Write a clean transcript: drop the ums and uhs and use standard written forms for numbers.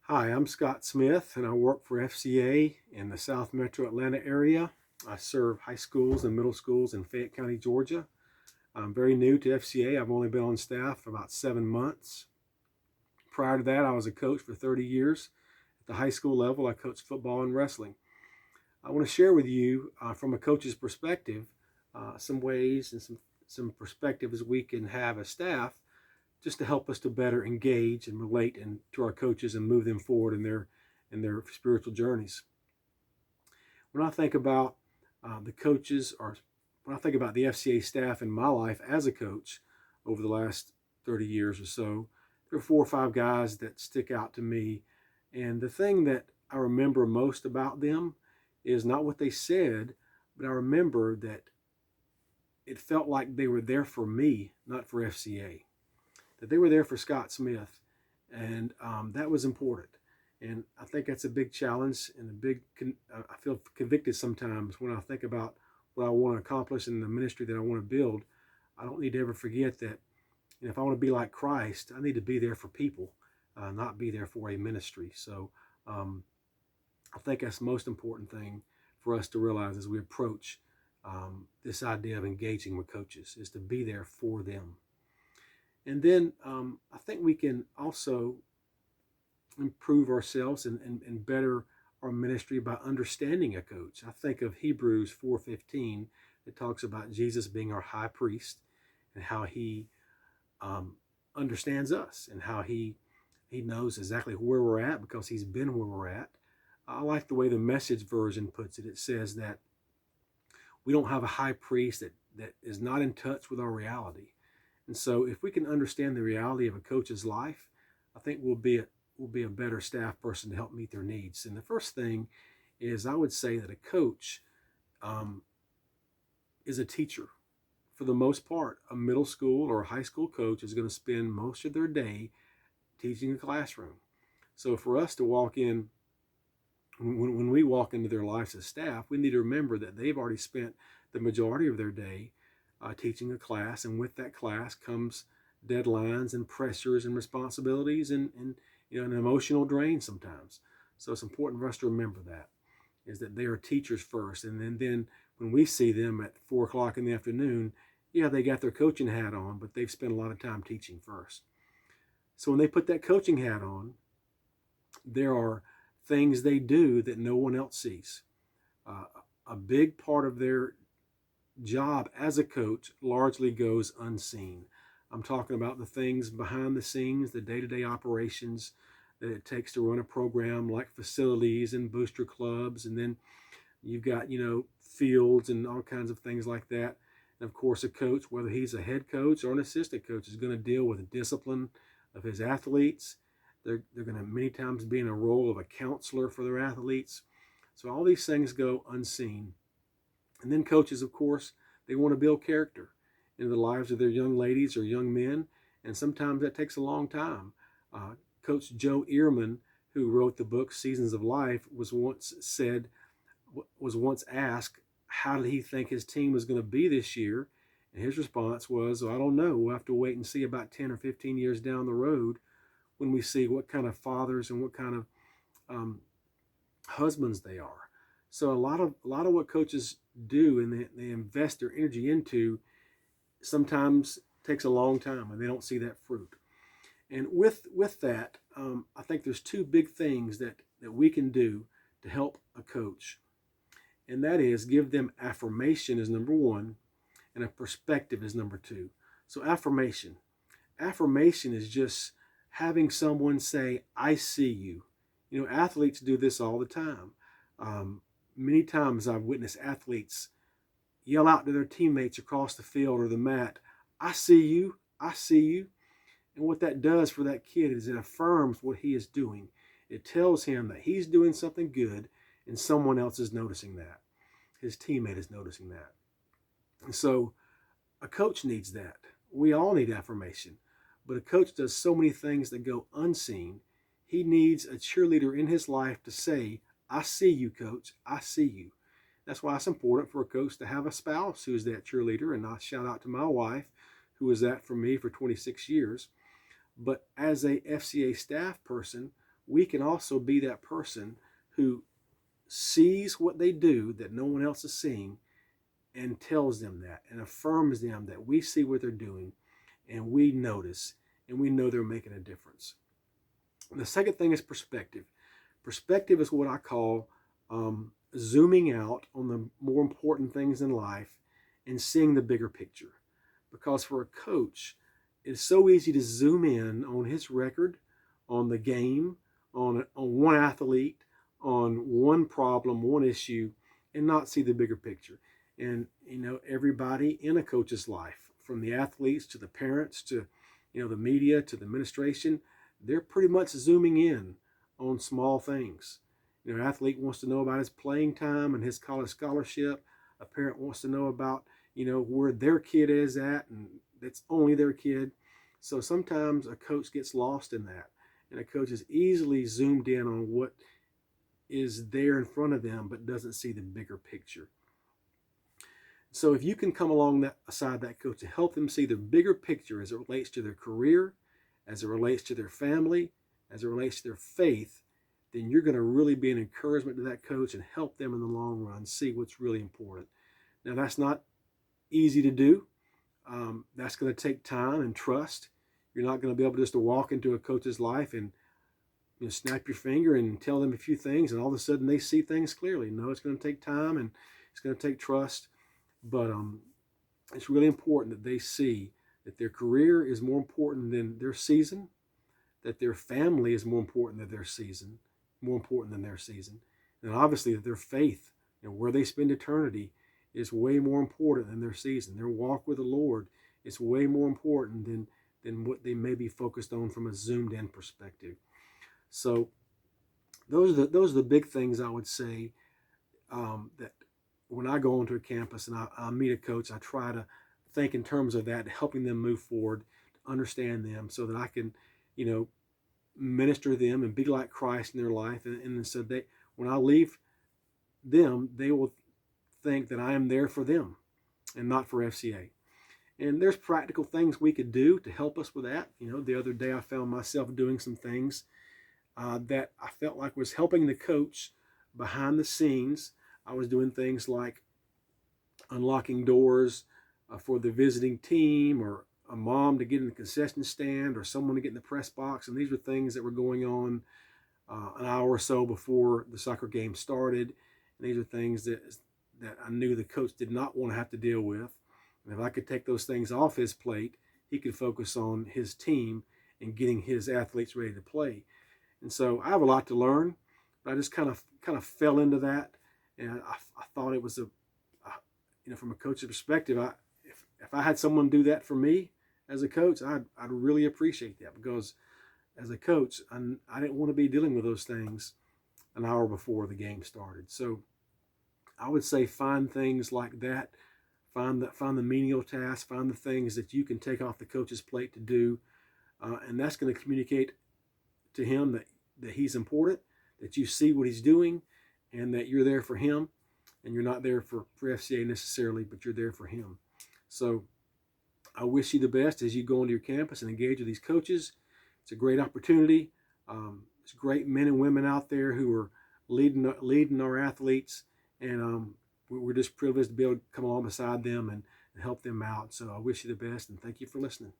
Hi, I'm Scott Smith, and I work for FCA in the South Metro Atlanta area. I serve high schools and middle schools in Fayette County, Georgia. I'm very new to FCA. I've only been on staff for about 7 months. Prior to that, I was a coach for 30 years. At the high school level, I coached football and wrestling. I want to share with you, from a coach's perspective, some ways and some perspectives we can have as staff just to help us to better engage and relate to our coaches and move them forward in their spiritual journeys. When I think about the coaches, or when I think about the FCA staff in my life as a coach over the last 30 years or so, there are 4 or 5 guys that stick out to me. And the thing that I remember most about them is not what they said, but I remember that it felt like they were there for me, not for FCA. That they were there for Scott Smith, and that was important. And I think that's a big challenge and I feel convicted sometimes when I think about what I want to accomplish in the ministry that I want to build. I don't need to ever forget that, if I want to be like Christ, I need to be there for people, not be there for a ministry. So um, I think that's the most important thing for us to realize as we approach this idea of engaging with coaches, is to be there for them. And then I think we can also improve ourselves and better our ministry by understanding a coach. I think of Hebrews 4:15 that talks about Jesus being our high priest and how he um, understands us and how he knows exactly where we're at because he's been where we're at. I like the way the Message version puts it. It says that we don't have a high priest that is not in touch with our reality. And so if we can understand the reality of a coach's life, I think we'll be a better staff person to help meet their needs. And the first thing is, I would say that a coach um, is a teacher. For the most part, a middle school or a high school coach is going to spend most of their day teaching a classroom. So for us to walk in, when we walk into their lives as staff, we need to remember that they've already spent the majority of their day teaching a class, and with that class comes deadlines and pressures and responsibilities and an emotional drain sometimes. So it's important for us to remember that, is that they are teachers first, and then when we see them at 4 o'clock in the afternoon, yeah, they got their coaching hat on, but they've spent a lot of time teaching first. So when they put that coaching hat on, there are things they do that no one else sees. Uh, a big part of their job as a coach largely goes unseen. I'm talking about the things behind the scenes, the day to day operations that it takes to run a program, like facilities and booster clubs. And then you've got, fields and all kinds of things like that. And of course, a coach, whether he's a head coach or an assistant coach, is going to deal with the discipline of his athletes. They're going to many times be in a role of a counselor for their athletes. So all these things go unseen. And then coaches, of course, they want to build character in the lives of their young ladies or young men, and sometimes that takes a long time. Coach Joe Ehrman, who wrote the book Seasons of Life, was once asked how did he think his team was going to be this year, and his response was, "Well, I don't know. We'll have to wait and see about 10 or 15 years down the road when we see what kind of fathers and what kind of um, husbands they are." So a lot of what coaches do and they invest their energy into sometimes takes a long time and they don't see that fruit. And with that, I think there's two big things that we can do to help a coach, and that is give them affirmation as number one, and a perspective as number two. So affirmation is just having someone say, "I see you." Athletes do this all the time. Um, Many times I've witnessed athletes yell out to their teammates across the field or the mat, "I see you, I see you." And what that does for that kid is it affirms what he is doing. It tells him that he's doing something good and someone else is noticing that. His teammate is noticing that. And so a coach needs that. We all need affirmation. But a coach does so many things that go unseen. He needs a cheerleader in his life to say, "I see you, coach. I see you." That's why it's important for a coach to have a spouse who's that cheerleader. And I shout out to my wife, who was that for me for 26 years. But as a FCA staff person, we can also be that person who sees what they do that no one else is seeing and tells them that and affirms them that we see what they're doing and we notice and we know they're making a difference. And the second thing is perspective. Perspective is what I call zooming out on the more important things in life and seeing the bigger picture. Because for a coach, it's so easy to zoom in on his record, on the game, on one athlete, on one problem, one issue, and not see the bigger picture. And, everybody in a coach's life, from the athletes to the parents to, the media to the administration, they're pretty much zooming in on small things. An athlete wants to know about his playing time and his college scholarship. A parent wants to know about, where their kid is at, and it's only their kid. So sometimes a coach gets lost in that, and a coach is easily zoomed in on what is there in front of them, but doesn't see the bigger picture. So if you can come along aside that coach to help them see the bigger picture as it relates to their career, as it relates to their family, as it relates to their faith, then you're going to really be an encouragement to that coach and help them in the long run see what's really important. Now, that's not easy to do. That's going to take time and trust. You're not going to be able just to walk into a coach's life and snap your finger and tell them a few things and all of a sudden they see things clearly. No, it's going to take time and it's going to take trust. But it's really important that they see that their career is more important than their season, that their family is more important than their season, and obviously that their faith, where they spend eternity, is way more important than their season. Their walk with the Lord is way more important than what they may be focused on from a zoomed-in perspective. So those are the big things I would say that when I go onto a campus and I meet a coach, I try to think in terms of that, helping them move forward, to understand them so that I can, minister to them and be like Christ in their life. And so when I leave them, they will think that I am there for them and not for FCA. And there's practical things we could do to help us with that. The other day I found myself doing some things that I felt like was helping the coach behind the scenes. I was doing things like unlocking doors for the visiting team, or a mom to get in the concession stand, or someone to get in the press box. And these were things that were going on an hour or so before the soccer game started. And these are things that I knew the coach did not want to have to deal with. And if I could take those things off his plate, he could focus on his team and getting his athletes ready to play. And so I have a lot to learn, but I just kind of fell into that. And I thought it was from a coach's perspective, if I had someone do that for me as a coach, I'd really appreciate that, because as a coach, I didn't want to be dealing with those things an hour before the game started. So I would say find things like that, find the menial tasks, find the things that you can take off the coach's plate to do, and that's going to communicate to him that he's important, that you see what he's doing, and that you're there for him, and you're not there for FCA necessarily, but you're there for him. So I wish you the best as you go into your campus and engage with these coaches. It's a great opportunity. There's great men and women out there who are leading our athletes, and we're just privileged to be able to come along beside them and help them out. So I wish you the best, and thank you for listening.